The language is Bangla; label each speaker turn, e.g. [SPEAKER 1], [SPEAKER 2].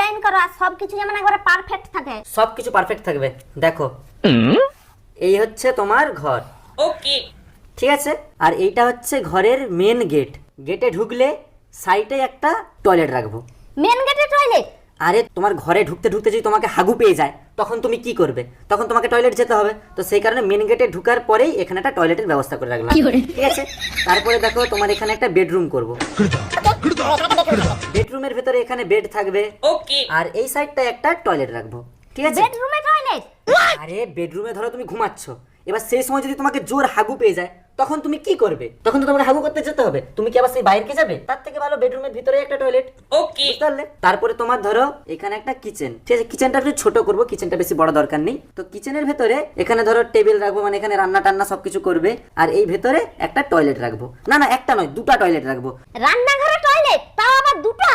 [SPEAKER 1] ডিজাইন করো আর সবকিছু যেমন একবারে পারফেক্ট থাকে।
[SPEAKER 2] সবকিছু পারফেক্ট থাকবে। দেখো এই হচ্ছে তোমার ঘর,
[SPEAKER 3] ওকে।
[SPEAKER 2] ঠিক আছে? আর এইটা হচ্ছে ঘরের মেন গেট। গেটে ঢুকলে সাইডে একটা টয়লেট রাখবো।
[SPEAKER 1] মেন গেটে টয়লেট?
[SPEAKER 2] আরে তোমার ঘরে ঢুকতে ঢুকতে যদি তোমাকে হাগু পেয়ে যায় তখন তুমি কি করবে? তখন তোমাকে টয়লেট যেতে হবে, তো সেই কারণে মেন গেটে ঢুকার পরেই এখানে একটা টয়লেটের ব্যবস্থা করে রাখলাম, ঠিক আছে? তারপরে দেখো তোমার এখানে একটা বেডরুম করব। বেডরুমের ভেতরে এখানে বেড থাকবে,
[SPEAKER 3] ওকে।
[SPEAKER 2] আর এই সাইডটা একটা টয়লেট রাখবো, ঠিক আছে?
[SPEAKER 1] বেডরুমে টয়লেট?
[SPEAKER 2] আরে বেডরুমে ধরো তুমি ঘুমাচ্ছ, এবার সেই সময় যদি তোমাকে জোর হাগু পেয়ে যায় তখন তুমি কি করবে? তখন তো তোমাকে হাগু করতে যেতে হবে, তুমি কি আবার সেই বাইরে যাবে? তার থেকে ভালো বেডরুমের ভিতরে একটা টয়লেট,
[SPEAKER 3] ওকে।
[SPEAKER 2] বুঝতে পারলে? তারপরে তোমার ধরো এখানে একটা কিচেন, ঠিক আছে? কিচেনটা একটু ছোট করবো, কিচেনটা বেশি বড় দরকার নেই। তো কিচেনের ভেতরে এখানে ধরো টেবিল রাখবো, মানে এখানে রান্না টান্না সবকিছু করবে, আর এই ভেতরে একটা টয়লেট রাখবো। না না, একটা নয়, দুটো টয়লেট রাখবো।
[SPEAKER 1] রান্নাঘরে টয়লেট, তাও আবার দুটো?